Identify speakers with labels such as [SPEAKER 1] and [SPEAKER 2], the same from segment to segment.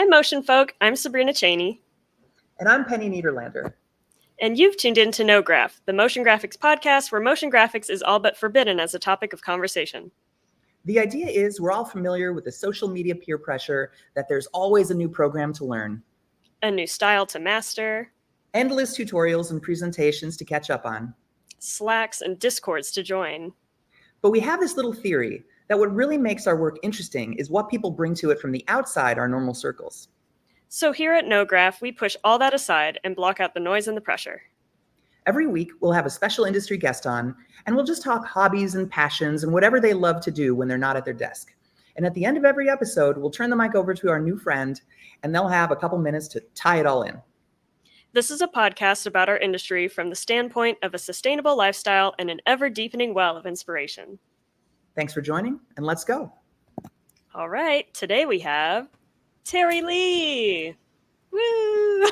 [SPEAKER 1] Hi, Motion Folk. I'm Sabrina Cheney.
[SPEAKER 2] And I'm Penny Niederlander.
[SPEAKER 1] And you've tuned in to Nograph, the motion graphics podcast where motion graphics is all but forbidden as a topic of conversation.
[SPEAKER 2] The idea is we're all familiar with the social media peer pressure that there's always a new program to learn,
[SPEAKER 1] a new style to master,
[SPEAKER 2] endless tutorials and presentations to catch up on,
[SPEAKER 1] Slacks and Discords to join.
[SPEAKER 2] But we have this little theory that what really makes our work interesting is what people bring to it from the outside our normal circles.
[SPEAKER 1] So here at Nograph, we push all that aside and block out the noise and the pressure.
[SPEAKER 2] Every week, we'll have a special industry guest on, and we'll just talk hobbies and passions and whatever they love to do when they're not at their desk. And at the end of every episode, we'll turn the mic over to our new friend, and they'll have a couple minutes to tie it all in.
[SPEAKER 1] This is a podcast about our industry from the standpoint of a sustainable lifestyle and an ever-deepening well of inspiration.
[SPEAKER 2] Thanks for joining, and let's go.
[SPEAKER 1] All right, today we have Terry Lee. Woo!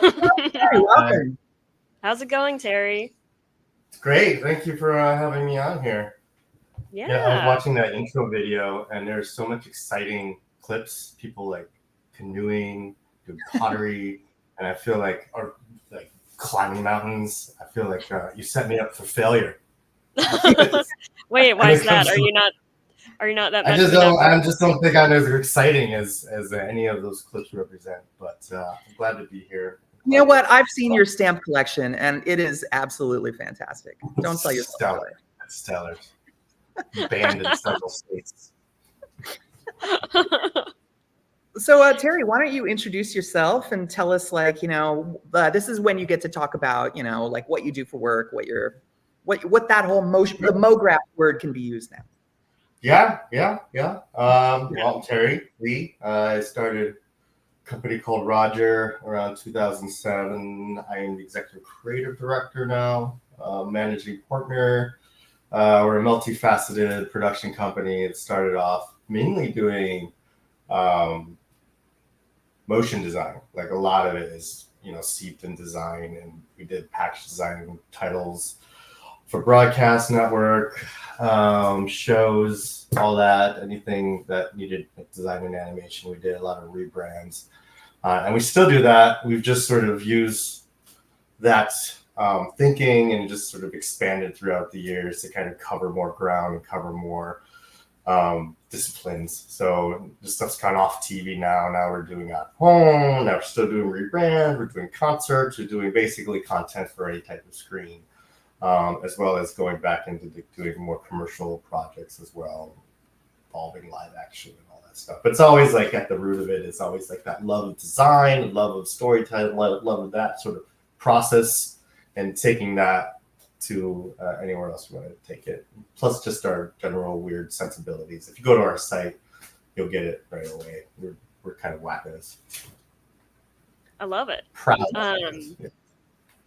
[SPEAKER 2] Terry, welcome.
[SPEAKER 1] How's it going, Terry?
[SPEAKER 3] It's great. Thank you for having me on here.
[SPEAKER 1] Yeah,
[SPEAKER 3] I was watching that intro video, and there's so much exciting clips. People like canoeing, doing pottery, and I feel like, or like climbing mountains. I feel like you set me up for failure.
[SPEAKER 1] Wait, why is that? Are you not that much?
[SPEAKER 3] I just don't think I'm as exciting as any of those clips represent. But I'm glad to be here.
[SPEAKER 2] You know what? I've seen your stamp collection, and it is absolutely fantastic. Don't sell yourself away.
[SPEAKER 3] It's stellar. Banned in several states.
[SPEAKER 2] So, Terry, why don't you introduce yourself and tell us, this is when you get to talk about, like what you do for work, what that whole motion, the mograph word can be used now.
[SPEAKER 3] Yeah. Well, Terry Lee. I started a company called Roger around 2007. I am the executive creative director now, managing partner. We're a multifaceted production company. It started off mainly doing motion design. Like a lot of it is, seeped in design, and we did package design titles for broadcast network, shows, all that, anything that needed design and animation. We did a lot of rebrands. And we still do that. We've just sort of used that thinking and just sort of expanded throughout the years to kind of cover more ground and cover more disciplines. So this stuff's kind of off TV now. Now we're doing at home. Now we're still doing rebrand. We're doing concerts. We're doing basically content for any type of screen, as well as going back into doing more commercial projects as well, involving live action and all that stuff. But it's always like at the root of it is always like that love of design, love of storytelling, love of that sort of process, and taking that to anywhere else you want to take it. Plus just our general weird sensibilities. If you go to our site, you'll get it right away. We're kind of wackos.
[SPEAKER 1] I love it.
[SPEAKER 3] Proud.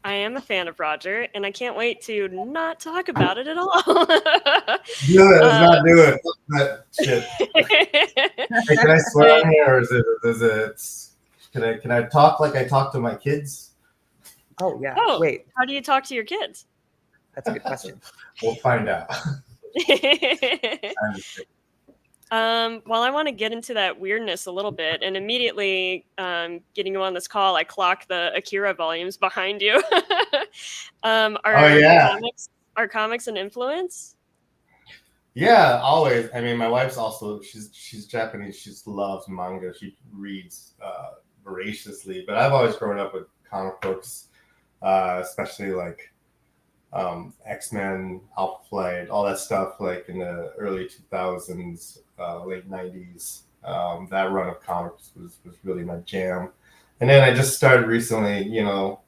[SPEAKER 1] I am a fan of Roger, and I can't wait to not talk about it at all.
[SPEAKER 3] Let's not do it. That shit. Hey, can I swear on here, or is it? Can I talk like I talk to my kids?
[SPEAKER 2] Oh yeah.
[SPEAKER 1] Oh,
[SPEAKER 2] wait.
[SPEAKER 1] How do you talk to your kids?
[SPEAKER 2] That's a good question.
[SPEAKER 3] We'll find out.
[SPEAKER 1] Well, I want to get into that weirdness a little bit, and immediately getting you on this call, I clock the Akira volumes behind you. Are comics an influence?
[SPEAKER 3] Yeah, always. I mean, my wife's also she's Japanese. She loves manga. She reads voraciously. But I've always grown up with comic books, especially like X-Men, Alpha Flight, all that stuff, like in the early 2000s, late 90s. That run of comics was really my jam. And then I just started recently,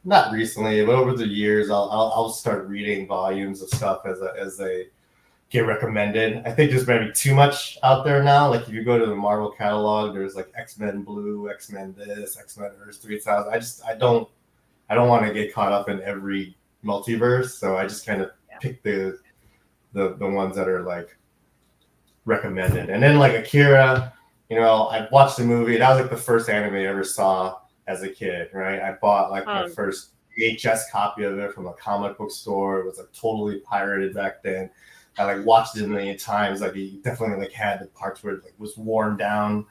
[SPEAKER 3] not recently, but over the years, I'll start reading volumes of stuff as they get recommended. I think there's maybe too much out there now. Like if you go to the Marvel catalog, there's like X-Men Blue, X-Men this, X-Men Earth 3000. I don't want to get caught up in every multiverse, so I just kind of pick the ones that are like recommended. And then like Akira, I watched the movie. That was like the first anime I ever saw as a kid, right? I bought like my first VHS copy of it from a comic book store. It was like totally pirated back then. I like watched it a million times. Like it definitely like had the parts where it like was worn down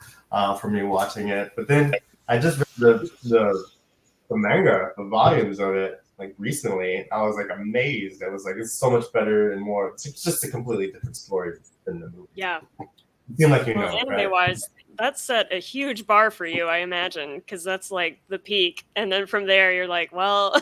[SPEAKER 3] from me watching it. But then I just read the manga, the volumes of it, like recently. I was like amazed. I was like, it's so much better and more. It's just a completely different story than the movie.
[SPEAKER 1] Yeah.
[SPEAKER 3] You seem like you
[SPEAKER 1] Well,
[SPEAKER 3] know,
[SPEAKER 1] anime
[SPEAKER 3] right?
[SPEAKER 1] wise, that set a huge bar for you, I imagine, because that's like the peak. And then from there, you're like, well,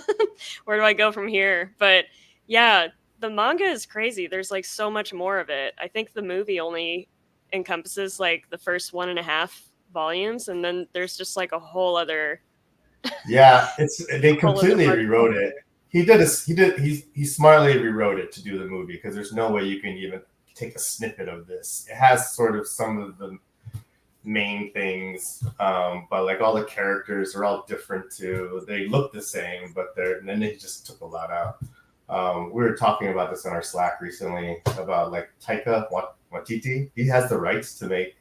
[SPEAKER 1] where do I go from here? But yeah, the manga is crazy. There's like so much more of it. I think the movie only encompasses like the first 1.5 volumes, and then there's just like a whole other,
[SPEAKER 3] Yeah, they
[SPEAKER 1] whole other
[SPEAKER 3] completely
[SPEAKER 1] part.
[SPEAKER 3] rewrote it. He smartly rewrote it to do the movie because there's no way you can even take a snippet of this. It has sort of some of the main things, but like all the characters are all different too. They look the same, but and then they just took a lot out. We were talking about this in our Slack recently about like Taika Waititi. He has the rights to make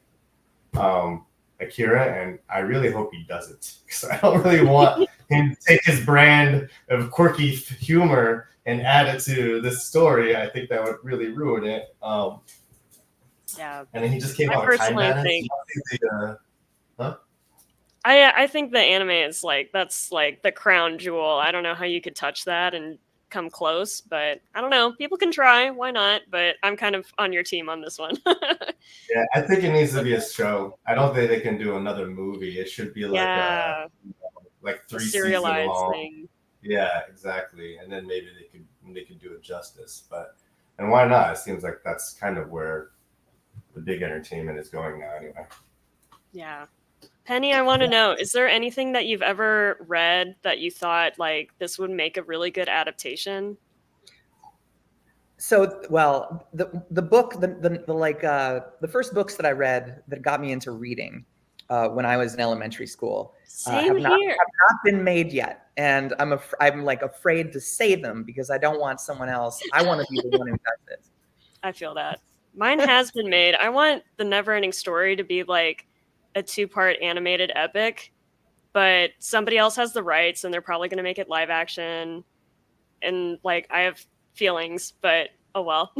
[SPEAKER 3] Akira, and I really hope he doesn't because I don't really want him to take his brand of quirky humor and add it to this story. I think that would really ruin it.
[SPEAKER 1] Yeah.
[SPEAKER 3] And then he just came
[SPEAKER 1] I
[SPEAKER 3] out with Time
[SPEAKER 1] personally
[SPEAKER 3] Bandits.
[SPEAKER 1] think
[SPEAKER 3] Huh?
[SPEAKER 1] I think the anime is like that's like the crown jewel. I don't know how you could touch that and come close, but I don't know. People can try, why not? But I'm kind of on your team on this one.
[SPEAKER 3] Yeah, I think it needs to be a show. I don't think they can do another movie. It should be like
[SPEAKER 1] Yeah,
[SPEAKER 3] like
[SPEAKER 1] a
[SPEAKER 3] 3 season
[SPEAKER 1] serialized
[SPEAKER 3] long.
[SPEAKER 1] thing.
[SPEAKER 3] Yeah, exactly. And then maybe they could do it justice. But and why not? It seems like that's kind of where the big entertainment is going now anyway.
[SPEAKER 1] Yeah. Penny, I want to know, is there anything that you've ever read that you thought like this would make a really good adaptation?
[SPEAKER 2] So, well, the book, the first books that I read that got me into reading when I was in elementary school
[SPEAKER 1] Same here.
[SPEAKER 2] have not been made yet, and I'm like afraid to say them because I don't want someone else. I want to be the one who does it.
[SPEAKER 1] I feel that. Mine has been made. I want the Neverending Story to be like a 2-part animated epic, but somebody else has the rights and they're probably going to make it live action. And like I have feelings, but oh well.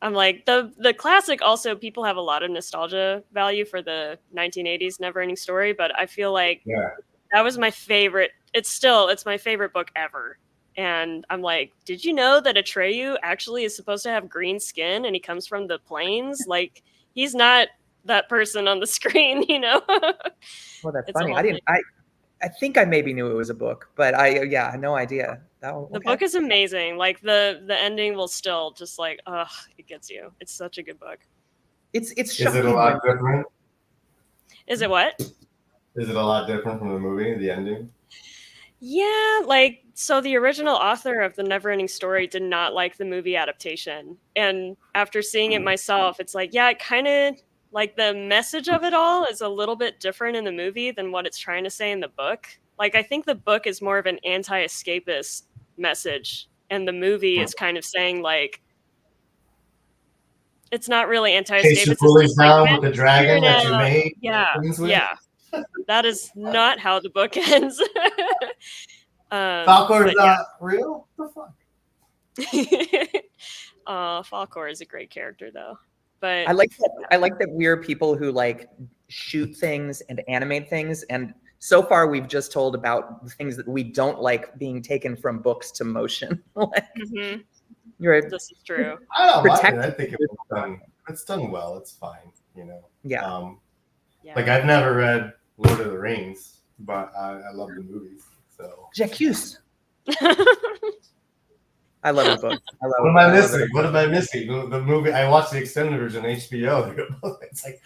[SPEAKER 1] I'm like the classic also people have a lot of nostalgia value for the 1980s Neverending Story, but I feel like
[SPEAKER 3] Yeah.
[SPEAKER 1] that was my favorite. It's my favorite book ever. And I'm like, did you know that Atreyu actually is supposed to have green skin and he comes from the plains? Like he's not that person on the screen, you know?
[SPEAKER 2] Well, that's
[SPEAKER 1] It's a
[SPEAKER 2] funny.
[SPEAKER 1] whole thing.
[SPEAKER 2] I think I maybe knew it was a book, but I had no idea. Oh,
[SPEAKER 1] The
[SPEAKER 2] okay.
[SPEAKER 1] book is amazing. Like the ending will still just like, ugh, it gets you. It's such a good book.
[SPEAKER 2] It's
[SPEAKER 3] Is it a
[SPEAKER 2] shocking.
[SPEAKER 3] lot different?
[SPEAKER 1] Is it what?
[SPEAKER 3] Is it a lot different from the movie, the ending?
[SPEAKER 1] Yeah, like so the original author of the Neverending Story did not like the movie adaptation. And after seeing it myself, it's like, yeah, it kind of like the message of it all is a little bit different in the movie than what it's trying to say in the book. Like I think the book is more of an anti-escapist message and the movie is kind of saying like it's not really
[SPEAKER 3] Chase your
[SPEAKER 1] anti-escapist. It's
[SPEAKER 3] bullies
[SPEAKER 1] just like
[SPEAKER 3] down with
[SPEAKER 1] get
[SPEAKER 3] the
[SPEAKER 1] here
[SPEAKER 3] dragon that you
[SPEAKER 1] now.
[SPEAKER 3] made
[SPEAKER 1] Yeah,
[SPEAKER 3] things with.
[SPEAKER 1] yeah. That is not how the book ends.
[SPEAKER 3] Falcor is
[SPEAKER 1] but yeah.
[SPEAKER 3] not real? What the fuck?
[SPEAKER 1] Falcor is a great character though. But
[SPEAKER 2] I like that we're people who like shoot things and animate things, and so far we've just told about the things that we don't like being taken from books to motion. Like, you're
[SPEAKER 1] this is true.
[SPEAKER 3] I don't mind
[SPEAKER 2] protect.
[SPEAKER 3] it. I think it's done well. It's fine, you know.
[SPEAKER 2] Yeah.
[SPEAKER 1] Yeah.
[SPEAKER 3] Like I've never read Lord of the Rings, but I love the movies. So
[SPEAKER 2] J'accuse. I love the book.
[SPEAKER 3] what am I missing? What am I missing? The movie I watched the extended version on HBO. It's like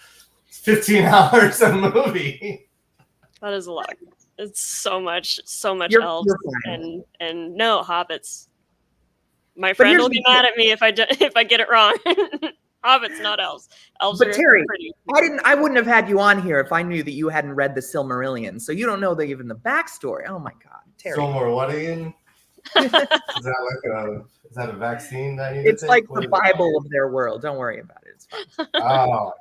[SPEAKER 3] 15 hours of movie.
[SPEAKER 1] That is a lot. It's so much
[SPEAKER 2] You're
[SPEAKER 1] elves
[SPEAKER 2] fine.
[SPEAKER 1] and no hobbits. My friend will get mad at me if I get it wrong. Hobbits, not elves. Elves
[SPEAKER 2] But
[SPEAKER 1] are
[SPEAKER 2] Terry,
[SPEAKER 1] pretty.
[SPEAKER 2] I wouldn't have had you on here if I knew that you hadn't read the Silmarillion. So you don't know even the backstory. Oh my God, Terry.
[SPEAKER 3] Silmarillion? Is that a vaccine that I need
[SPEAKER 2] It's
[SPEAKER 3] to take?
[SPEAKER 2] like
[SPEAKER 3] What
[SPEAKER 2] the
[SPEAKER 3] is
[SPEAKER 2] Bible of their world. Don't worry about it. It's fine.
[SPEAKER 3] Oh.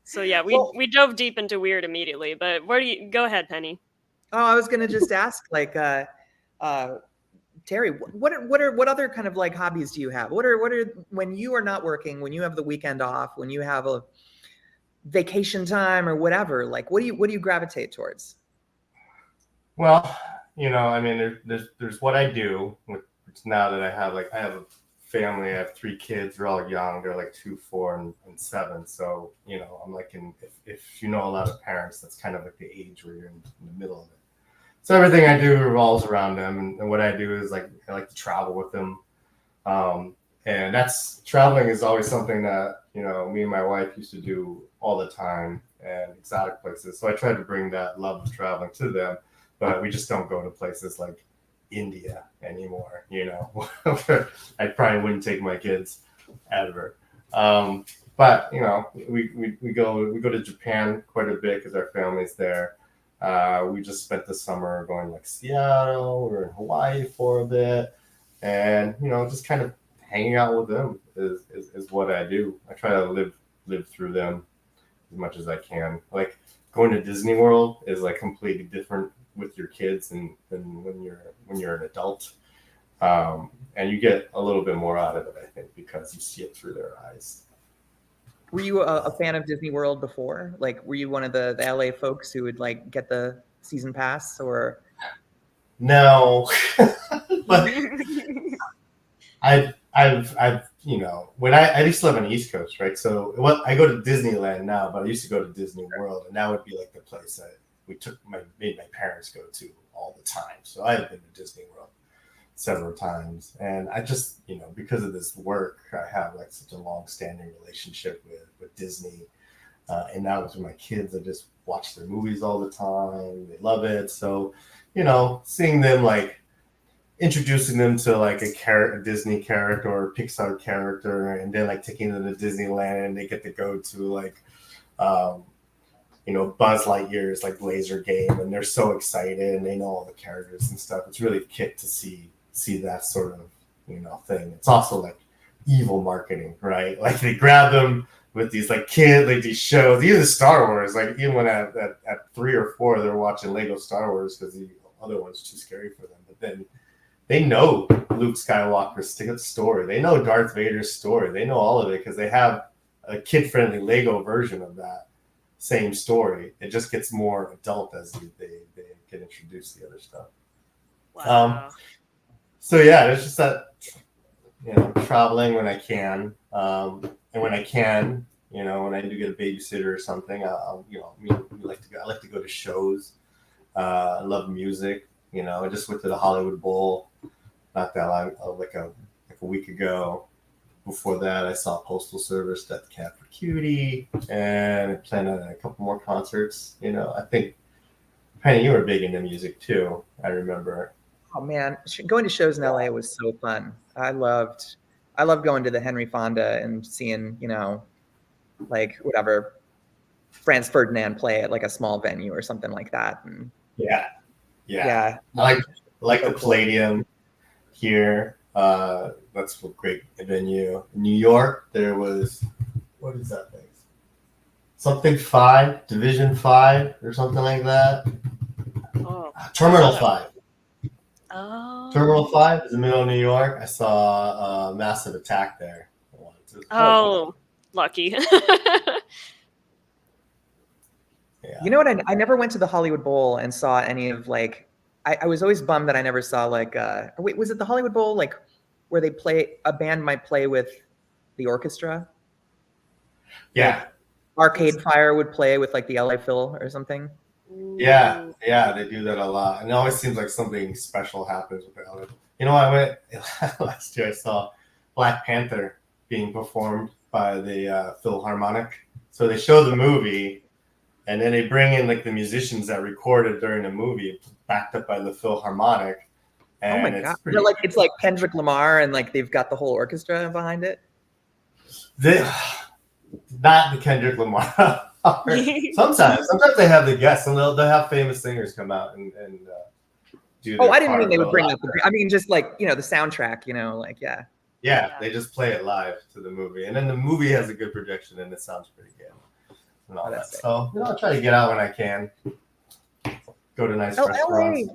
[SPEAKER 1] So yeah, we dove deep into weird immediately, but where do you go ahead, Penny?
[SPEAKER 2] Oh, I was gonna just ask, like, Terry, what other kind of like hobbies do you have? What are when you are not working, when you have the weekend off, when you have vacation time or whatever? Like, what do you gravitate towards?
[SPEAKER 3] Well, I mean, there's what I do with now that I have a family. I have 3 kids. They're all young. They're like 2, 4, and 7. So I'm like if you know a lot of parents, that's kind of like the age where you're in the middle of it. So everything I do revolves around them, and what I do is like I like to travel with them, and that's traveling is always something that me and my wife used to do all the time, and exotic places. So I try to bring that love of traveling to them, but we just don't go to places like India anymore. I probably wouldn't take my kids ever. But we go to Japan quite a bit because our family's there. We just spent the summer going like Seattle. We were in Hawaii for a bit, and just kind of hanging out with them is what I do. I try to live through them as much as I can. Like going to Disney World is like completely different with your kids than when you're an adult, and you get a little bit more out of it, I think, because you see it through their eyes.
[SPEAKER 2] Were you a fan of Disney World before? Like, were you one of the LA folks who would like get the season pass, or?
[SPEAKER 3] No, but I've when I used to live on the East Coast, right? So I go to Disneyland now, but I used to go to Disney World, and that would be like the place that made my parents go to all the time. So I've been to Disney World several times, and I just because of this work, I have like such a long-standing relationship with Disney, and now with my kids, I just watch their movies all the time. They love it. So seeing them like introducing them to like a Disney character or a Pixar character, and then like taking them to Disneyland, and they get to go to like Buzz Lightyear's like laser game, and they're so excited, and they know all the characters and stuff. It's really kick to see that sort of thing. It's also like evil marketing, right? Like they grab them with these like these shows, even Star Wars. Like even when at 3 or 4, they're watching Lego Star Wars because the other one's too scary for them. But then they know Luke Skywalker's story. They know Darth Vader's story. They know all of it because they have a kid-friendly Lego version of that same story. It just gets more adult as they get introduced to the other stuff.
[SPEAKER 1] Wow.
[SPEAKER 3] So yeah, it's just that traveling when I can, and when I can, when I do get a babysitter or something, I like to go to shows. I love music. I just went to the Hollywood Bowl not that long, like a week ago. Before that, I saw Postal Service, Death Cab for Cutie, and I planned on a couple more concerts. I think, Penny, you were big into music too. I remember.
[SPEAKER 2] Oh man, going to shows in LA was so fun. I loved going to the Henry Fonda and seeing, like whatever Franz Ferdinand play at like a small venue or something like that. And
[SPEAKER 3] yeah. I like the Palladium here. That's a great venue. In New York, there was, what is that place? Something 5, Division 5 or something like that.
[SPEAKER 1] Oh.
[SPEAKER 3] Terminal 5.
[SPEAKER 1] Oh.
[SPEAKER 3] Terminal 5 is in the middle of New York. I saw a Massive Attack there.
[SPEAKER 1] Oh, lucky.
[SPEAKER 2] Yeah. You know what? I never went to the Hollywood Bowl and saw any of like. I was always bummed that I never saw like. Wait, was it the Hollywood Bowl like where a band might play with the orchestra?
[SPEAKER 3] Yeah.
[SPEAKER 2] Like Arcade Fire would play with like the LA Phil or something.
[SPEAKER 3] Yeah, they do that a lot, and it always seems like something special happens with the LA. I went last year. I saw Black Panther being performed by the Philharmonic. So they show the movie, and then they bring in like the musicians that recorded during the movie, backed up by the Philharmonic. And
[SPEAKER 2] oh my god! It's like Kendrick Lamar, and like they've got the whole orchestra behind it.
[SPEAKER 3] Not the Kendrick Lamar. Sometimes they have the guests, and they'll have famous singers come out and do.
[SPEAKER 2] Oh, I didn't mean they would bring up. I mean, just like the soundtrack.
[SPEAKER 3] Yeah, they just play it live to the movie, and then the movie has a good projection, and it sounds pretty good. And all that. So I'll try to get out when I can. Go to nice restaurants.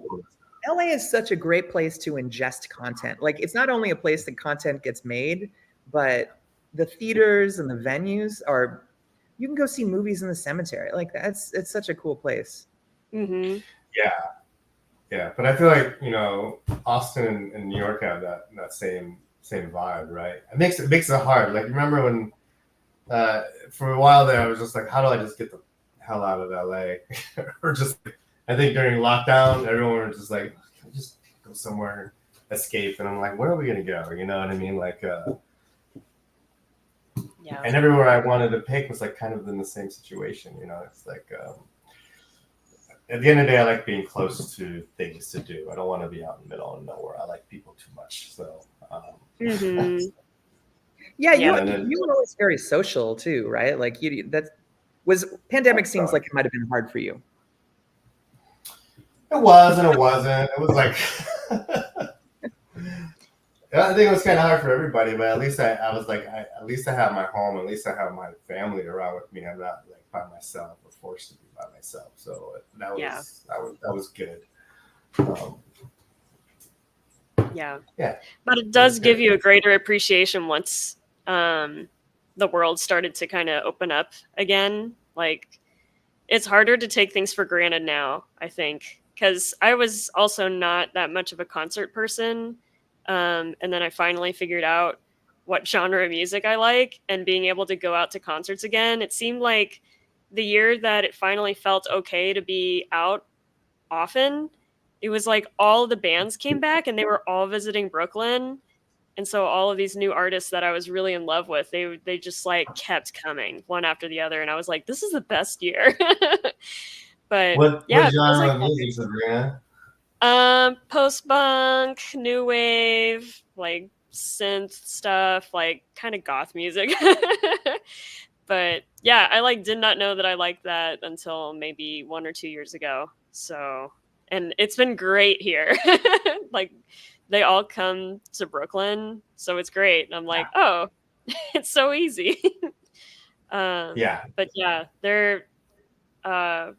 [SPEAKER 2] LA is such a great place to ingest content. Like, it's not only a place that content gets made, but the theaters and the venues are you can go see movies in the cemetery. Like it's such a cool place.
[SPEAKER 1] Mm-hmm.
[SPEAKER 3] Yeah. But I feel like, you know, Austin and New York have that same vibe, right? It makes it hard. Like, remember when for a while there, I was just like, how do I just get the hell out of LA? Or just, I think during lockdown, everyone was just like, can we just go somewhere and escape? And I'm like, where are we gonna go? You know what I mean? Like,
[SPEAKER 1] Yeah.
[SPEAKER 3] and everywhere I wanted to pick was like kind of in the same situation. You know, it's like at the end of the day, I like being close to things to do. I don't want to be out in the middle of nowhere. I like people too much. So.
[SPEAKER 1] Mm-hmm.
[SPEAKER 2] Yeah,
[SPEAKER 1] Yeah.
[SPEAKER 2] you were always very social too, right? Like pandemic seems like it might have been hard for you.
[SPEAKER 3] It was and it wasn't. It was like I think it was kind of hard for everybody, but at least I was like, at least I have my home. At least I have my family around with me. I'm not like by myself or forced to be by myself. So that was good.
[SPEAKER 1] Yeah.
[SPEAKER 3] Yeah.
[SPEAKER 1] But it does give you a greater appreciation once the world started to kind of open up again. Like, it's harder to take things for granted now, I think, because I was also not that much of a concert person. And then I finally figured out what genre of music I like, and being able to go out to concerts again. It seemed like the year that it finally felt okay to be out often, it was like all the bands came back and they were all visiting Brooklyn. And so all of these new artists that I was really in love with, they just like kept coming one after the other, and I was like, this is the best year. But
[SPEAKER 3] What
[SPEAKER 1] yeah, it feels
[SPEAKER 3] genre
[SPEAKER 1] like
[SPEAKER 3] of music, Sabrina?
[SPEAKER 1] post punk, new wave, like synth stuff, like kind of goth music. But yeah, I like did not know that I liked that until maybe 1 or 2 years ago. So, and it's been great here. Like, they all come to Brooklyn, so it's great. And I'm like, oh, it's so easy.
[SPEAKER 3] Yeah.
[SPEAKER 1] But yeah, they're uh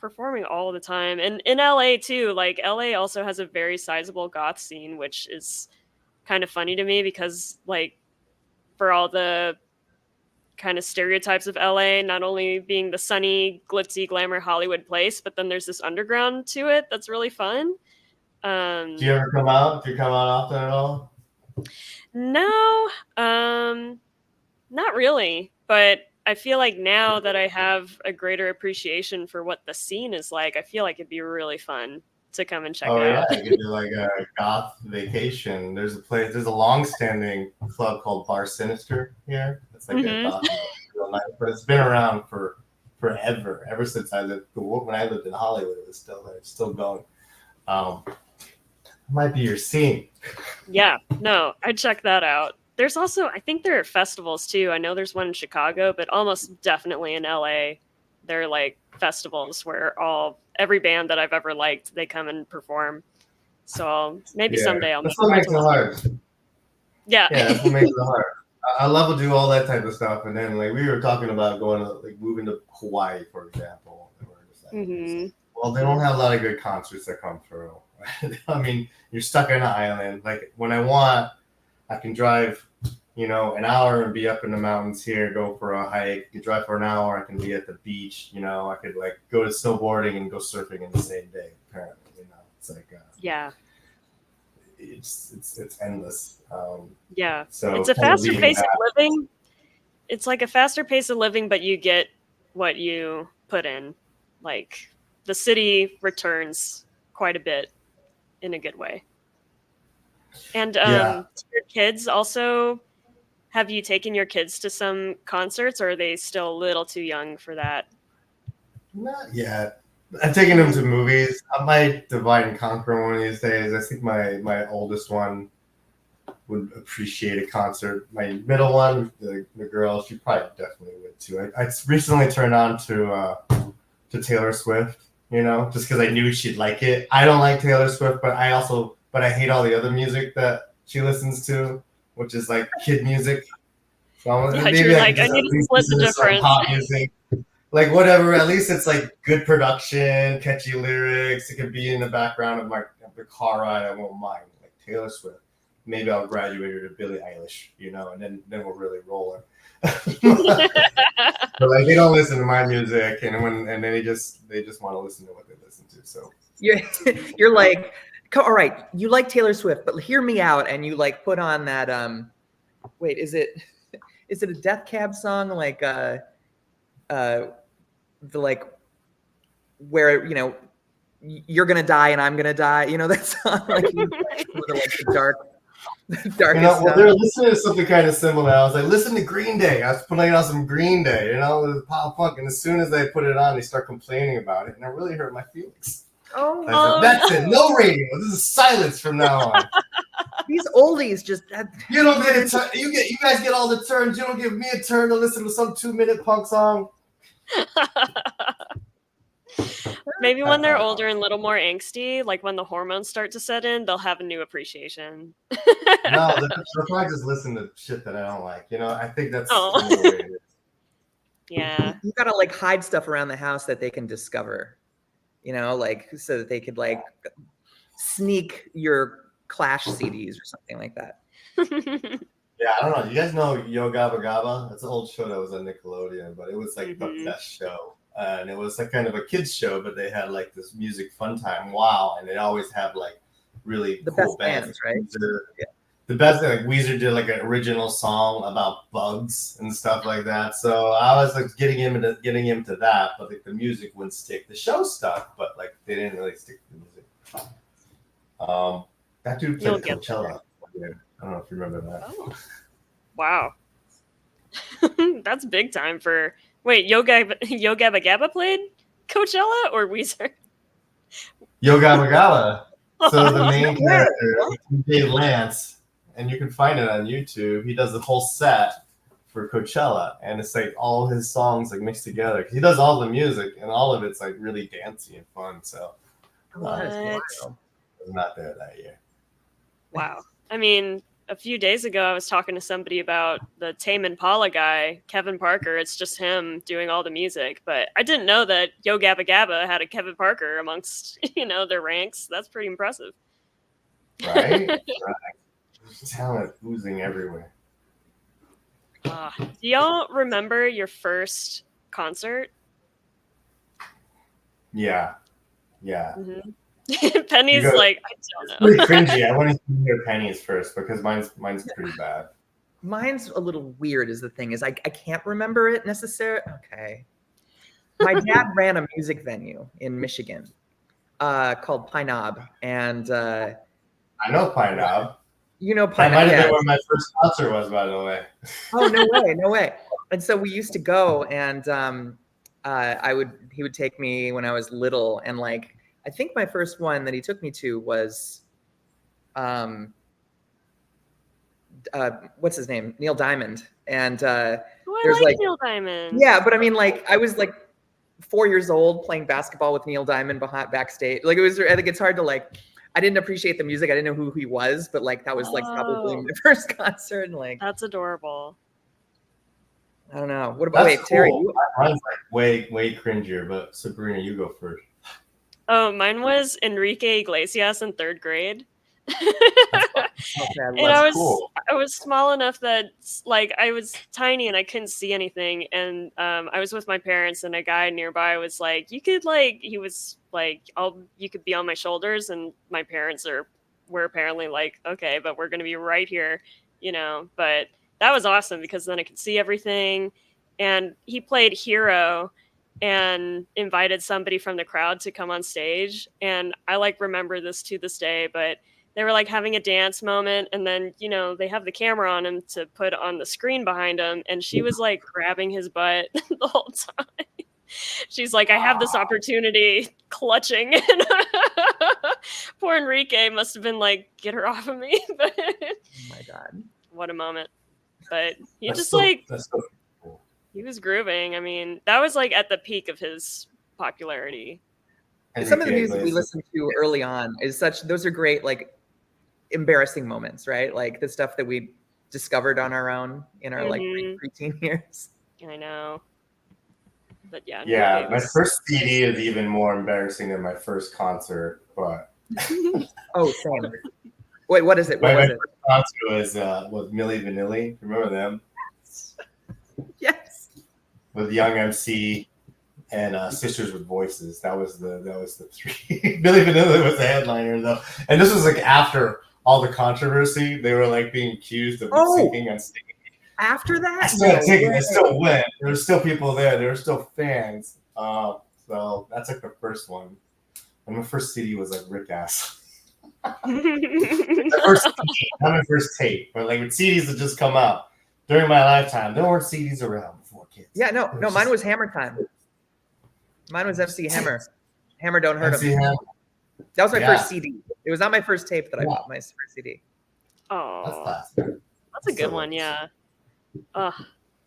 [SPEAKER 1] performing all the time. And in LA too, like LA also has a very sizable goth scene, which is kind of funny to me because, like, for all the kind of stereotypes of LA, not only being the sunny, glitzy, glamour Hollywood place, but then there's this underground to it that's really fun.
[SPEAKER 3] Do you ever come out? Do you come out often at all?
[SPEAKER 1] No, not really. But I feel like now that I have a greater appreciation for what the scene is like, I feel like it'd be really fun to come and check it out.
[SPEAKER 3] I could do like a goth vacation. There's a long-standing club called Bar Sinister here. It's like a goth real nice, but it's been around for forever. Ever since when I lived in Hollywood, it was still there, it's still going. Might be your scene.
[SPEAKER 1] Yeah, no, I'd check that out. There's also, I think there are festivals too. I know there's one in Chicago, but almost definitely in LA, there are like festivals where every band that I've ever liked, they come and perform. So maybe someday I'll.
[SPEAKER 3] That's what makes it hard.
[SPEAKER 1] Yeah.
[SPEAKER 3] Yeah, that's what makes it hard. I love to do all that type of stuff, and then like we were talking about going to like moving to Hawaii, for example. And we're just like, well, they don't have a lot of good concerts that come through. I mean, you're stuck on an island. Like when I want, I can drive, an hour and be up in the mountains here, go for a hike. You drive for an hour, I can be at the beach. I could like go to snowboarding and go surfing in the same day. Apparently, it's like
[SPEAKER 1] yeah.
[SPEAKER 3] It's endless.
[SPEAKER 1] Yeah.
[SPEAKER 3] So
[SPEAKER 1] it's a faster pace of living. It's like a faster pace of living, but you get what you put in. Like the city returns quite a bit in a good way. And to your kids also, have you taken your kids to some concerts, or are they still a little too young for that?
[SPEAKER 3] Not yet. I've taken them to movies. I might divide and conquer one of these days. I think my oldest one would appreciate a concert. My middle one, the girl, she probably definitely would too. I recently turned on to Taylor Swift, just because I knew she'd like it. I don't like Taylor Swift, but I hate all the other music that she listens to, which is like kid music. So maybe I need to split the difference. Like pop music. Like whatever, at least it's like good production, catchy lyrics. It could be in the background of the car ride. I won't mind. Like Taylor Swift, maybe I'll graduate her to Billie Eilish, and then we're really rolling. But like they don't listen to my music, and then they just want to listen to what they listen to. So
[SPEAKER 2] you're like, all right, you like Taylor Swift, but hear me out, and you like put on that wait, is it a Death Cab song like the like where you're gonna die and I'm gonna die, that song, like the dark
[SPEAKER 3] well,
[SPEAKER 2] stuff.
[SPEAKER 3] they were listening to something kind of similar. I was like, listen to Green Day. I was putting on some Green Day, with pop punk, and as soon as they put it on, they start complaining about it, and it really hurt my feelings. That's it. No radio. This is silence from now on.
[SPEAKER 2] These oldies just
[SPEAKER 3] you don't get it. You guys get all the turns. You don't give me a turn to listen to some 2-minute punk song.
[SPEAKER 1] Maybe when they're older and a little more angsty, like when the hormones start to set in, they'll have a new appreciation.
[SPEAKER 3] No, they'll probably just listen to shit that I don't like. I think that's the way it is.
[SPEAKER 1] Yeah.
[SPEAKER 2] You gotta like hide stuff around the house that they can discover, like so that they could like sneak your Clash CDs or something like that.
[SPEAKER 3] Yeah, I don't know. You guys know Yo Gabba Gabba? That's an old show that was on Nickelodeon, but it was like the best show. And it was like kind of a kids show, but they had like this music fun time. Wow. And they always have like really
[SPEAKER 2] the
[SPEAKER 3] cool
[SPEAKER 2] best bands, right?
[SPEAKER 3] The best thing, like Weezer did like an original song about bugs and stuff like that. So I was like getting him to that, but like the music wouldn't stick. The show stuck, but like they didn't really stick to the music. That dude played Coachella. I don't know if you remember that.
[SPEAKER 1] Oh. Wow. That's big time for... Wait, Yo Gabba Gabba played Coachella or Weezer?
[SPEAKER 3] Yo Gabba Gabba. So the main character, Dave Lance, and you can find it on YouTube. He does the whole set for Coachella, and it's like all his songs like mixed together. He does all the music, and all of it's like really dancey and fun. So
[SPEAKER 1] what?
[SPEAKER 3] I was not there that year.
[SPEAKER 1] Wow. I mean, a few days ago, I was talking to somebody about the Tame Impala guy, Kevin Parker. It's just him doing all the music. But I didn't know that Yo Gabba Gabba had a Kevin Parker amongst, their ranks. That's pretty impressive.
[SPEAKER 3] Right? There's talent oozing everywhere.
[SPEAKER 1] Do y'all remember your first concert?
[SPEAKER 3] Yeah. Yeah.
[SPEAKER 1] Mm-hmm. Penny's like, I don't know.
[SPEAKER 3] Pretty cringy. I want to hear Penny's first because mine's pretty bad.
[SPEAKER 2] Mine's a little weird is the thing is I can't remember it necessarily. Okay. My dad ran a music venue in Michigan called Pine Knob. And I
[SPEAKER 3] know Pine Knob.
[SPEAKER 2] You know Pine Knob.
[SPEAKER 3] That might have been where my first concert was, by the way.
[SPEAKER 2] Oh, no way. And so we used to go and he would take me when I was little, and like I think my first one that he took me to was what's his name? Neil Diamond. And
[SPEAKER 1] I like Neil Diamond.
[SPEAKER 2] Yeah, but I mean, like I was like 4 years old playing basketball with Neil Diamond backstage. Like I think it's hard to like. I didn't appreciate the music. I didn't know who he was, but like that was like probably my first concert. And like
[SPEAKER 1] that's adorable.
[SPEAKER 2] I don't know. What about Terry?
[SPEAKER 3] Mine's like way cringier, but Sabrina, you go first.
[SPEAKER 1] Oh, mine was Enrique Iglesias in 3rd grade. And I was small enough that like I was tiny and I couldn't see anything, and I was with my parents, and a guy nearby was like, you could be on my shoulders, and my parents were apparently like, okay, but we're gonna be right here, but that was awesome because then I could see everything. And he played Hero and invited somebody from the crowd to come on stage, and I like remember this to this day, but they were like having a dance moment, and then, they have the camera on him to put on the screen behind him, and she was like grabbing his butt the whole time. She's like, I have this opportunity, clutching. And poor Enrique must have been like, get her off of me. But
[SPEAKER 2] oh my God.
[SPEAKER 1] What a moment. But he
[SPEAKER 3] that's
[SPEAKER 1] just
[SPEAKER 3] so cool.
[SPEAKER 1] He was grooving. I mean, that was like at the peak of his popularity.
[SPEAKER 2] Some of the music we listened to early on is those are great, like, embarrassing moments, right? Like the stuff that we discovered on our own in our like preteen years.
[SPEAKER 1] I know. But
[SPEAKER 3] yeah, my first CD is even more embarrassing than my first concert, but
[SPEAKER 2] oh, same. Wait, what is it?
[SPEAKER 3] My first concert was Milli Vanilli. Remember them?
[SPEAKER 2] Yes.
[SPEAKER 3] with Young MC and Sisters with Voices. That was the three. Billy Vanilli was the headliner though, and this was like after all the controversy. They were like being accused of sinking on stage.
[SPEAKER 2] After that,
[SPEAKER 3] I still went. There were still people there. There were still fans. So that's like the first one. And my first CD was like Rick Ass. Not my first tape, but like with CDs that just come out during my lifetime. There weren't CDs around before kids.
[SPEAKER 2] Yeah, no, mine was Hammer Time. Mine was FC Hammer. Hammer Don't Hurt
[SPEAKER 3] MC
[SPEAKER 2] Him.
[SPEAKER 3] Hammer.
[SPEAKER 2] That was my first CD. It was not my first tape that I bought. My first CD.
[SPEAKER 1] Oh, that's a good one. Yeah. Oh,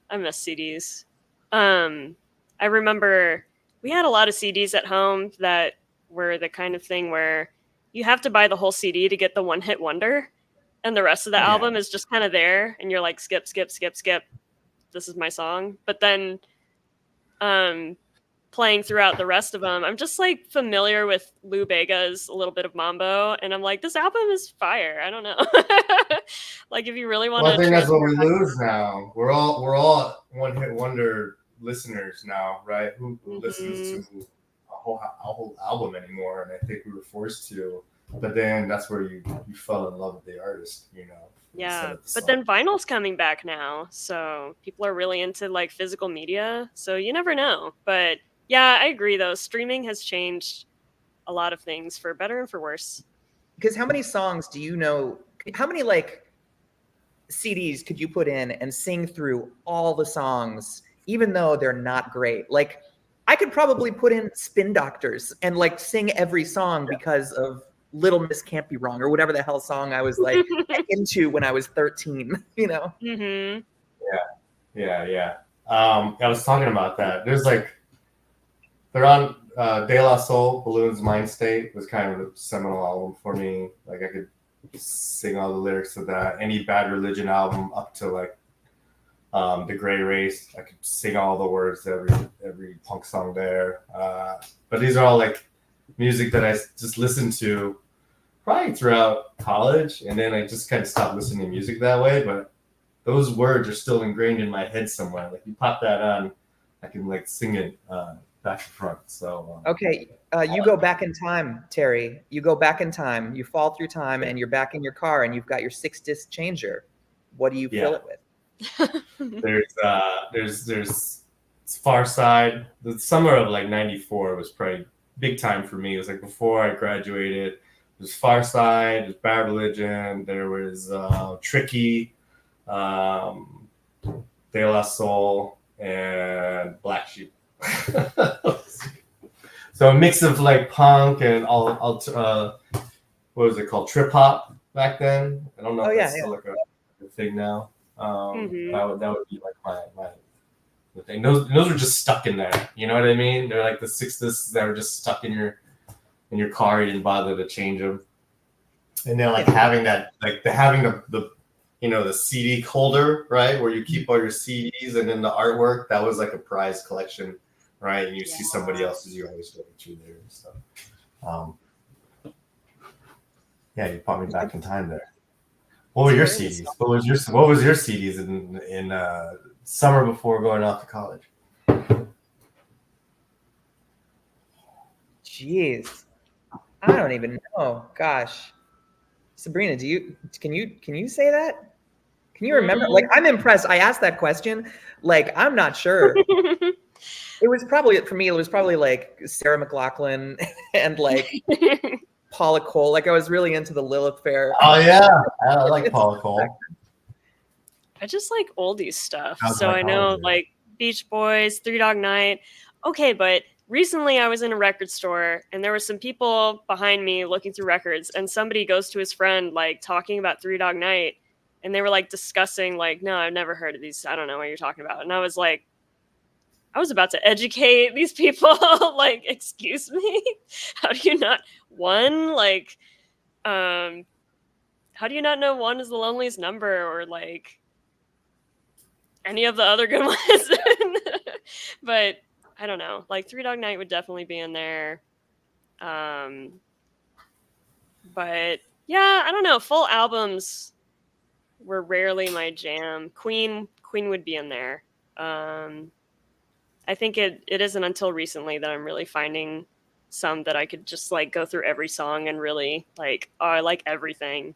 [SPEAKER 1] I miss CDs. I remember we had a lot of CDs at home that were the kind of thing where you have to buy the whole CD to get the one hit wonder, and the rest of the album is just kind of there, and you're like, skip, skip, skip, skip. This is my song. But then, playing throughout the rest of them, I'm just like familiar with Lou Bega's A Little Bit of Mambo, and I'm like, this album is fire. I don't know. Like, if you really want to,
[SPEAKER 3] I think that's what we lose now. We're all one hit wonder listeners now, right? Who listens to a whole album anymore? And I think we were forced to. But then that's where you fell in love with the artist, you know.
[SPEAKER 1] Yeah, but then vinyl's coming back now, so people are really into like physical media. So you never know. But yeah, I agree though. Streaming has changed a lot of things for better and for worse.
[SPEAKER 2] Because how many songs do you know? How many like CDs could you put in and sing through all the songs, even though they're not great? Like, I could probably put in Spin Doctors and like sing every song because of Little Miss Can't Be Wrong or whatever the hell song I was like into when I was 13, you know?
[SPEAKER 1] Mm-hmm.
[SPEAKER 3] Yeah. I was talking about that. There's like, they're on De La Soul, Balloon's Mind State was kind of a seminal album for me. Like I could sing all the lyrics to that. Any Bad Religion album up to like The Gray Race, I could sing all the words to every punk song there. But these are all like music that I just listened to probably throughout college, and then I just kind of stopped listening to music that way. But those words are still ingrained in my head somewhere. Like you pop that on, I can like sing it back to front. So
[SPEAKER 2] okay, you go back in time, Terry. You go back in time. You fall through time, and you're back in your car, and you've got your 6-disc changer. What do you fill it with?
[SPEAKER 3] There's Far Side. The summer of like '94 was pretty big time for me. It was like before I graduated. There's Far Side, there's Bad Religion, there was Tricky, De La Soul, and Black Sheep. So a mix of like punk and all what was it called? Trip hop back then. I don't know if that's still like a thing now. That would be like my thing. Those were just stuck in there. You know what I mean? They're like the 6-discs that were just stuck in your car. You didn't bother to change them. And then like having that, like having the the CD holder, right, where you keep all your CDs, and then the artwork, that was like a prized collection, right? And you see somebody else's, you always go through there and stuff. You brought me back in time there. What were your CDs? What was your CDs in summer before going off to college?
[SPEAKER 2] Jeez, I don't even know. Gosh, Sabrina, can you say that? Can you remember? Like, I'm impressed. I asked that question. Like, I'm not sure. It was probably like Sarah McLachlan and like Paula Cole. Like, I was really into the Lilith Fair.
[SPEAKER 3] Oh yeah, I like Paula Cole.
[SPEAKER 1] I just like oldies stuff. So I know like Beach Boys, Three Dog Night. Okay, but recently I was in a record store and there were some people behind me looking through records, and somebody goes to his friend like talking about Three Dog Night, and they were like discussing like, no, I've never heard of these. I don't know what you're talking about. And I was like, I was about to educate these people. Like, excuse me? How do you not how do you not know One Is the Loneliest Number, or like any of the other good ones? But I don't know. Like Three Dog Night would definitely be in there. But yeah, I don't know. Full albums were rarely my jam. Queen would be in there. I think it isn't until recently that I'm really finding some that I could just like go through every song and really like, oh, I like everything.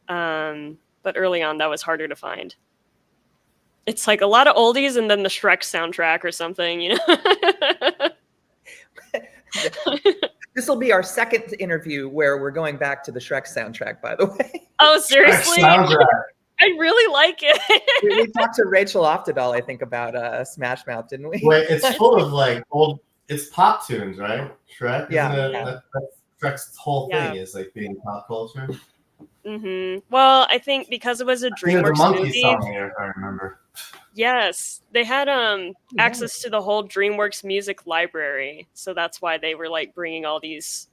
[SPEAKER 1] But early on, that was harder to find. It's like a lot of oldies and then the Shrek soundtrack or something, you know?
[SPEAKER 2] This will be our second interview where we're going back to the Shrek soundtrack, by the way.
[SPEAKER 1] Oh, seriously? I really like it.
[SPEAKER 2] We talked to Rachel Oftedal, I think, about Smash Mouth, didn't we?
[SPEAKER 3] Wait, it's full of like old, it's pop tunes, right? Shrek?
[SPEAKER 2] Yeah.
[SPEAKER 3] Isn't it?
[SPEAKER 2] Yeah.
[SPEAKER 3] Shrek's whole
[SPEAKER 1] Yeah.
[SPEAKER 3] thing is like being pop culture.
[SPEAKER 1] Well, I think because it was a
[SPEAKER 3] There's a
[SPEAKER 1] DreamWorks
[SPEAKER 3] monkey
[SPEAKER 1] movie.
[SPEAKER 3] song here, if I remember.
[SPEAKER 1] Yes, they had access to the whole DreamWorks music library, so that's why they were like bringing all these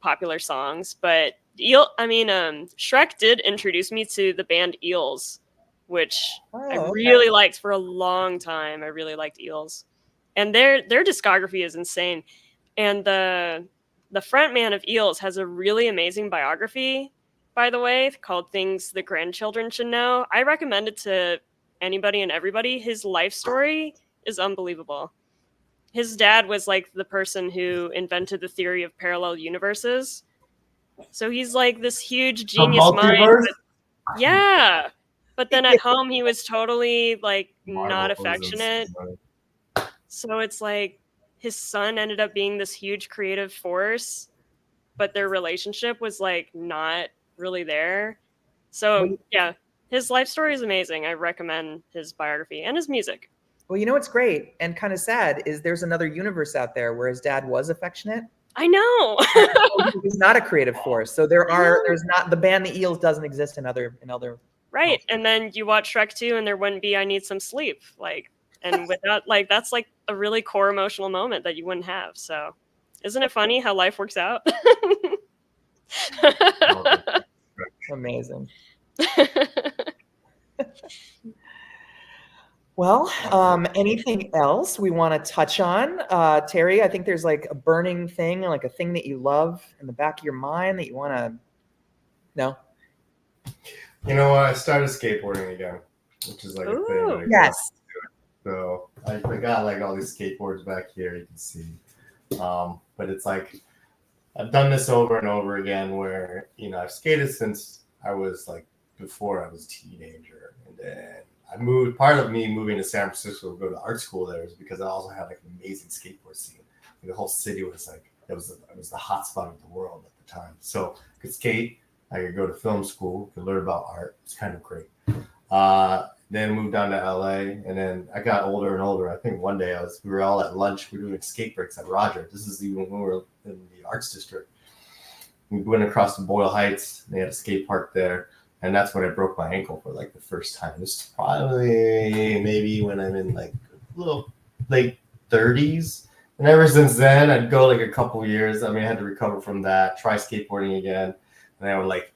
[SPEAKER 1] popular songs. But Shrek did introduce me to the band Eels, which I really liked for a long time. I really liked Eels, and their discography is insane. And the frontman of Eels has a really amazing biography, by the way, called "Things the Grandchildren Should Know." I recommend it to anybody and everybody. His life story is unbelievable. His dad was like the person who invented the theory of parallel universes. So he's like this huge genius mind. Yeah. But then at home he was totally like not affectionate. So it's like his son ended up being this huge creative force, but their relationship was like not really there. So yeah, his life story is amazing. I recommend his biography and his music.
[SPEAKER 2] Well, you know what's great and kind of sad is there's another universe out there where his dad was affectionate.
[SPEAKER 1] I know.
[SPEAKER 2] He's not a creative force. So there's not, the band The Eels doesn't exist in other.
[SPEAKER 1] Right. And then you watch Shrek 2 and there wouldn't be I Need Some Sleep. Like, and without, like, that's like a really core emotional moment that you wouldn't have. So isn't it funny how life works out?
[SPEAKER 2] Amazing. Well, anything else we want to touch on? Terry, I think there's like a burning thing, like a thing that you love in the back of your mind that you want to know.
[SPEAKER 3] You know what? I started skateboarding again, which is like a thing.
[SPEAKER 2] Yes.
[SPEAKER 3] So I got like all these skateboards back here, you can see. But it's like, I've done this over and over again where, you know, I've skated since I was like, before I was a teenager. And then I moved, part of me moving to San Francisco to go to art school there is because I also had like an amazing skateboard scene. Like, the whole city was like, it was the hot spot of the world at the time. So I could skate, I could go to film school, could learn about art. It's kind of great. Then moved down to LA, and then I got older and older. I think one day we were all at lunch, we were doing skate breaks at Roger. This is even when we were in the arts district. We went across to Boyle Heights, they had a skate park there. And that's when I broke my ankle for like the first time. This is probably maybe when I'm in like little late 30s. And ever since then, I'd go like a couple years. I mean, I had to recover from that, try skateboarding again. And I would like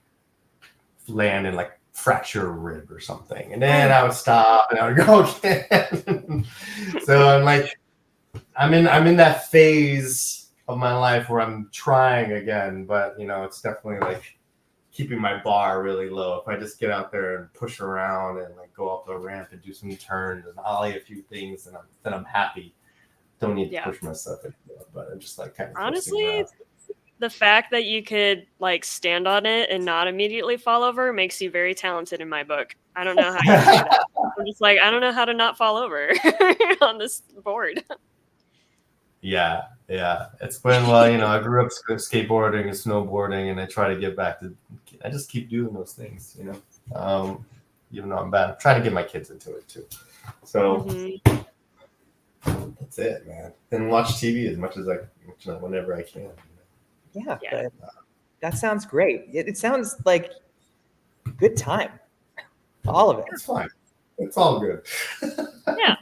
[SPEAKER 3] land and like fracture a rib or something. And then I would stop and I would go again. So I'm like, I'm in that phase of my life where I'm trying again. But, you know, it's definitely like keeping my bar really low. If I just get out there and push around and like go up the ramp and do some turns and ollie a few things, and then I'm happy. Don't need to push myself into it, but I'm just like kind of
[SPEAKER 1] honestly, the fact that you could like stand on it and not immediately fall over makes you very talented in my book. I don't know how you do that. I'm just like, I don't know how to not fall over on this board.
[SPEAKER 3] Yeah. It's been, well, you know, I grew up skateboarding and snowboarding, and I try to get back to, I just keep doing those things, you know, even though I'm bad. I'm trying to get my kids into it too. So that's it, man. And watch TV as much as whenever I can.
[SPEAKER 2] Yeah. But that sounds great. It sounds like a good time. All of it.
[SPEAKER 3] It's fine. It's all good.
[SPEAKER 1] Yeah.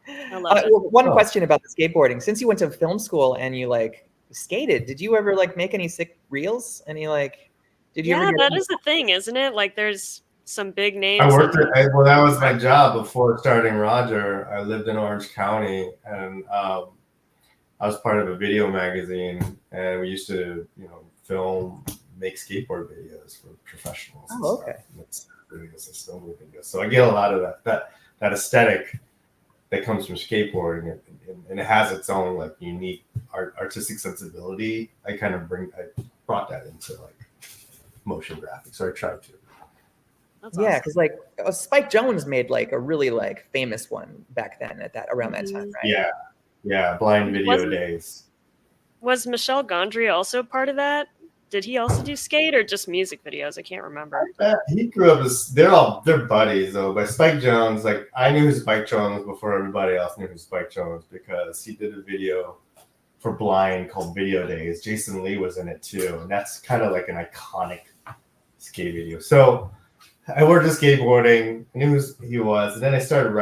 [SPEAKER 1] I love it.
[SPEAKER 2] One question about the skateboarding. Since you went to film school and you like skated, did you ever like make any sick reels? Any like, did you ever
[SPEAKER 1] that is the thing, isn't it? Like there's some big names.
[SPEAKER 3] I worked well, that was my job before starting Roger. I lived in Orange County, and I was part of a video magazine, and we used to, you know, film, make skateboard videos for professionals.
[SPEAKER 2] Oh, okay.
[SPEAKER 3] So I get a lot of that aesthetic that comes from skateboarding, and it has its own like unique artistic sensibility. I brought that into like motion graphics, or I tried to.
[SPEAKER 1] That's
[SPEAKER 2] Yeah,
[SPEAKER 1] awesome.
[SPEAKER 2] because like Spike Jonze made like a really like famous one back then around that time, right?
[SPEAKER 3] Yeah, blind video days.
[SPEAKER 1] Was Michel Gondry also part of that? Did he also do skate or just music videos? I can't remember.
[SPEAKER 3] He grew up as they're buddies though. But Spike Jonze, like I knew who Spike Jonze was before everybody else knew who Spike Jonze was, because he did a video for Blind called Video Days. Jason Lee was in it too, and that's kind of like an iconic skate video. So I worked in skateboarding, I knew who he was, and then I started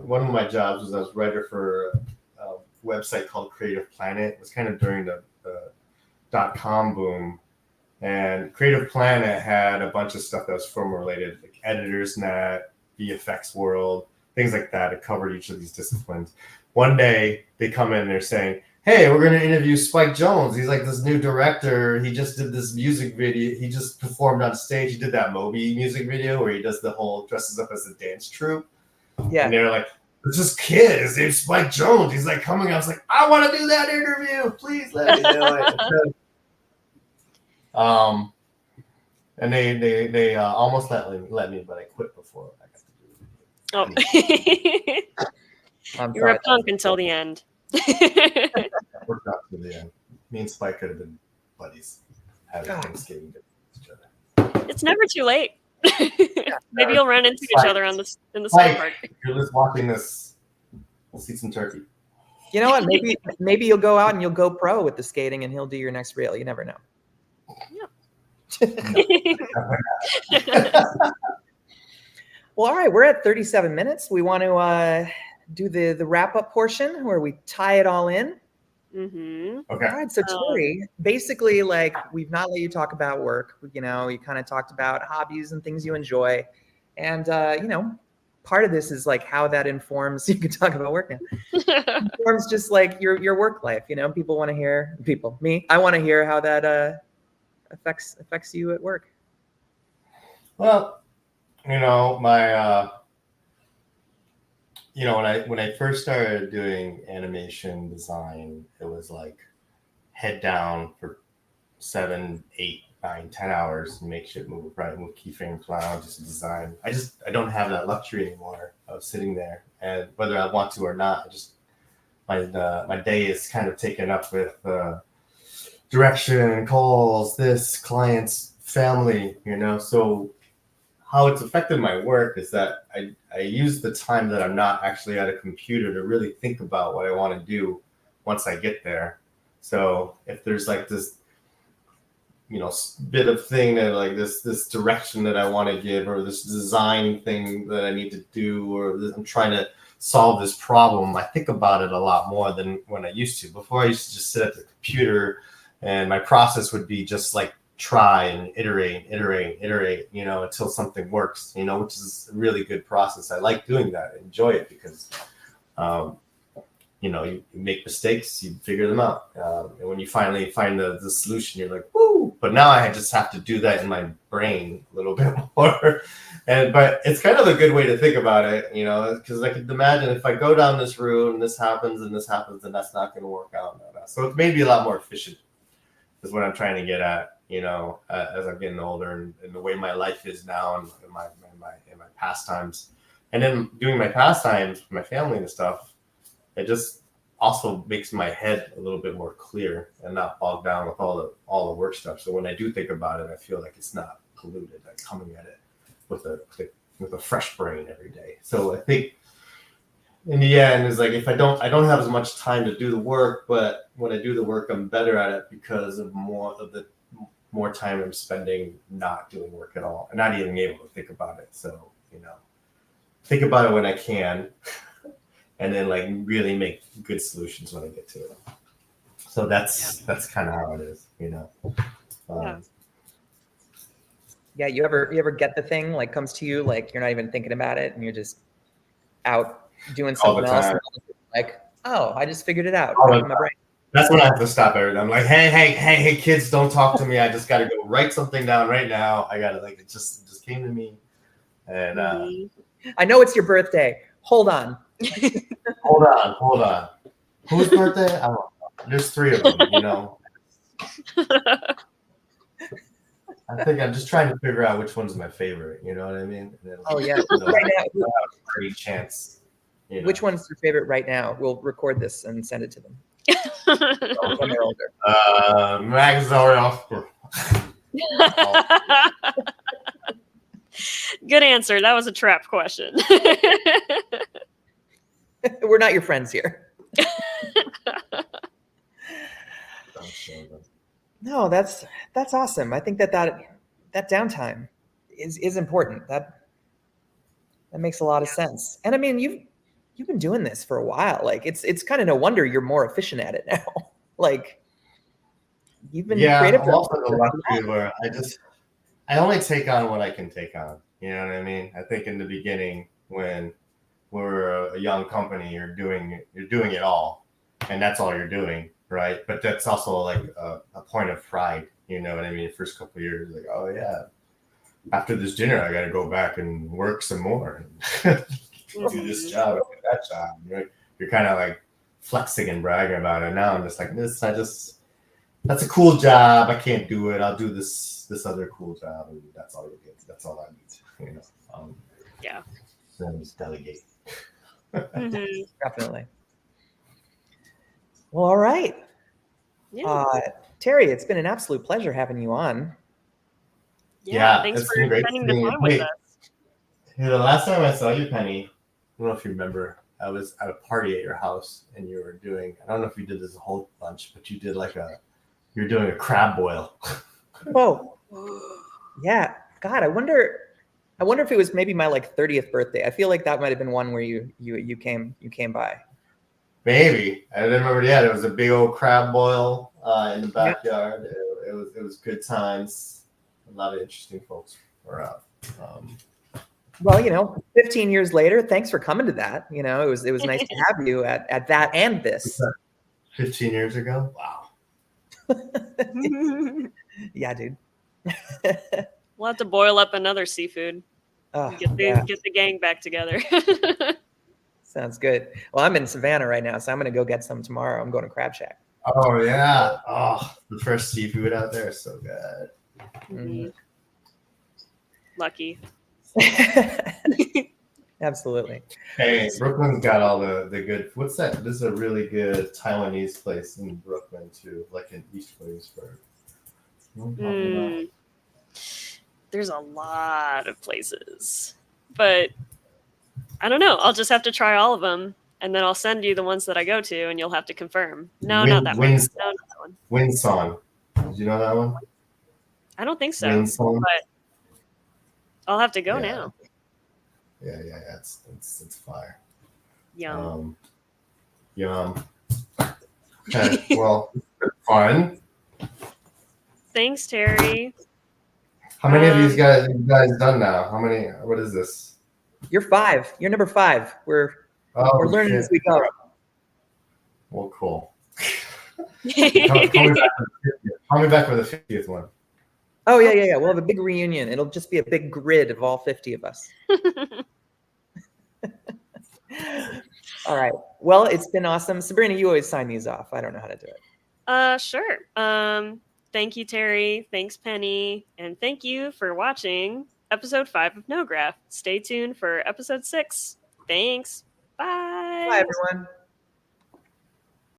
[SPEAKER 3] one of my jobs was I was writer for a website called Creative Planet. It was kind of during the .com boom. And Creative Planet had a bunch of stuff that was film related, like Editor's Net, VFX World, things like that. It covered each of these disciplines. One day they come in and they're saying, hey, we're going to interview Spike Jonze. He's like this new director. He just did this music video. He just performed on stage. He did that Moby music video where he does the whole dresses up as a dance troupe. Yeah. And they're like, there's this kid. His name's Spike Jonze. He's like coming. I was like, I want to do that interview. Please let me do it. And they almost let me, but I quit before I got to do it.
[SPEAKER 1] Oh, you were a punk until the end.
[SPEAKER 3] Worked out to the end. Me and Spike could have been buddies, having Thanksgiving with each other.
[SPEAKER 1] It's never too late. Maybe you'll run into each other in the skate park.
[SPEAKER 3] If you're just watching this, we'll see some turkey.
[SPEAKER 2] You know what? Maybe you'll go out and you'll go pro with the skating, and he'll do your next reel. You never know. Well, all right, we're at 37 minutes. We want to do the wrap-up portion where we tie it all in.
[SPEAKER 1] Mm-hmm.
[SPEAKER 3] Okay.
[SPEAKER 2] All right, so Tori, basically, like, we've not let you talk about work. You know, you kind of talked about hobbies and things you enjoy. And, you know, part of this is like how that informs, you can talk about work now, informs just like your work life. You know, people want to hear, I want to hear how that affects you at work.
[SPEAKER 3] Well, you know, my when I first started doing animation design, it was like head down for 7, 8, 9, 10 hours and make shit move, right? Move keyframes around, just design. I don't have that luxury anymore of sitting there, and whether I want to or not, my day is kind of taken up with direction, calls, this, clients, family, you know. So how it's affected my work is that I use the time that I'm not actually at a computer to really think about what I want to do once I get there. So if there's like this, you know, bit of thing that like this direction that I want to give, or this design thing that I need to do, or I'm trying to solve this problem, I think about it a lot more than when I used to. Before I used to just sit at the computer and my process would be just like try and iterate, you know, until something works, you know, which is a really good process. I like doing that. I enjoy it because, you know, you make mistakes, you figure them out. And when you finally find the solution, you're like, woo! But now I just have to do that in my brain a little bit more. But it's kind of a good way to think about it, you know, because I could imagine if I go down this route and this happens, then that's not going to work out. So it's maybe a lot more efficient is what I'm trying to get at. You know, as I'm getting older and the way my life is now and my pastimes, and then doing my pastimes with my family and stuff, it just also makes my head a little bit more clear and not bogged down with all the work stuff. So when I do think about it, I feel like it's not polluted. I'm coming at it with a fresh brain every day. So I think in the end, it's like if I don't have as much time to do the work, but when I do the work, I'm better at it because of more time I'm spending not doing work at all and not even able to think about it. So, you know, think about it when I can and then like really make good solutions when I get to it. So that's kind of how it is, you know.
[SPEAKER 2] Yeah, you ever get the thing like comes to you, like you're not even thinking about it and you're just out doing something else and like, oh, I just figured it out. In my brain.
[SPEAKER 3] That's when I have to stop everything. I'm like, hey, kids, don't talk to me. I just got to go write something down right now. I got to, like, it just came to me. And
[SPEAKER 2] I know it's your birthday, Hold on.
[SPEAKER 3] Hold on. Whose birthday? I don't know. There's 3 of them, you know. I think I'm just trying to figure out which one's my favorite. You know what I mean? And then,
[SPEAKER 2] Oh yeah.
[SPEAKER 3] you know,
[SPEAKER 2] Right now,
[SPEAKER 3] I'll have a pretty chance. You know.
[SPEAKER 2] which one's your favorite right now? We'll record this and send it to them when they're older.
[SPEAKER 3] Max Zoriel.
[SPEAKER 1] Good answer. That was a trap question.
[SPEAKER 2] We're not your friends here. No, that's awesome. I think that downtime is important. That makes a lot of sense. And I mean, you've been doing this for a while. Like it's kind of no wonder you're more efficient at it now. Like you've been creative.
[SPEAKER 3] I'm also the lucky where I only take on what I can take on. You know what I mean? I think in the beginning when we're a young company, you're doing it all, and that's all you're doing, right? But that's also like a point of pride. You know what I mean? The first couple of years, like, oh yeah, after this dinner, I got to go back and work some more, and do this job, and do that job. You're kind of like flexing and bragging about it. Now I'm just like this. That's a cool job. I can't do it. I'll do this other cool job, and that's all you get. That's all I need. You know.
[SPEAKER 1] Yeah.
[SPEAKER 3] Then just delegate.
[SPEAKER 2] Definitely. Well, all right.
[SPEAKER 1] Yeah.
[SPEAKER 2] Terry, it's been an absolute pleasure having you on.
[SPEAKER 1] Yeah. Thanks for spending the time with us.
[SPEAKER 3] Hey, the last time I saw you, Penny, I don't know if you remember, I was at a party at your house, and you were doing, I don't know if you did this a whole bunch, but you did you're doing a crab boil.
[SPEAKER 2] Whoa. Yeah. God, I wonder if it was maybe my 30th birthday. I feel like that might have been one where you came by.
[SPEAKER 3] Maybe. I didn't remember yet. It was a big old crab boil in the backyard. Yeah. It was good times. A lot of interesting folks were out.
[SPEAKER 2] Well, 15 years later, thanks for coming to that. It was nice to have you at that and this.
[SPEAKER 3] 15 years ago? Wow.
[SPEAKER 2] Yeah, dude.
[SPEAKER 1] We'll have to boil up another seafood. Get the gang back together.
[SPEAKER 2] Sounds good. Well, I'm in Savannah right now, so I'm going to go get some tomorrow. I'm going to Crab Shack.
[SPEAKER 3] Oh, yeah. Oh, the fresh seafood out there is so good.
[SPEAKER 1] Mm-hmm. Lucky.
[SPEAKER 2] Absolutely.
[SPEAKER 3] Hey, Brooklyn's got all the good. What's that? This is a really good Taiwanese place in Brooklyn, too, like in East Williamsburg.
[SPEAKER 1] There's a lot of places, but I don't know. I'll just have to try all of them, and then I'll send you the ones that I go to, and you'll have to confirm. No, not that one. No, not that one.
[SPEAKER 3] Windsong. Did you know that one?
[SPEAKER 1] I don't think so.
[SPEAKER 3] Windsong.
[SPEAKER 1] But I'll have to go now.
[SPEAKER 3] Yeah. It's fire.
[SPEAKER 1] Yum.
[SPEAKER 3] Yum. Okay, well, it's been fun.
[SPEAKER 1] Thanks, Terry.
[SPEAKER 3] How many of you guys done now? How many? What is this?
[SPEAKER 2] You're 5. You're number 5. We're learning as we go.
[SPEAKER 3] Well, cool. Call me back for the 50th one.
[SPEAKER 2] Oh, yeah. We'll have a big reunion. It'll just be a big grid of all 50 of us. All right. Well, it's been awesome. Sabrina, you always sign these off. I don't know how to do it.
[SPEAKER 1] Sure. Thank you, Terry. Thanks, Penny. And thank you for watching episode 5 of Nograph. Stay tuned for episode 6. Thanks. Bye.
[SPEAKER 2] Bye, everyone.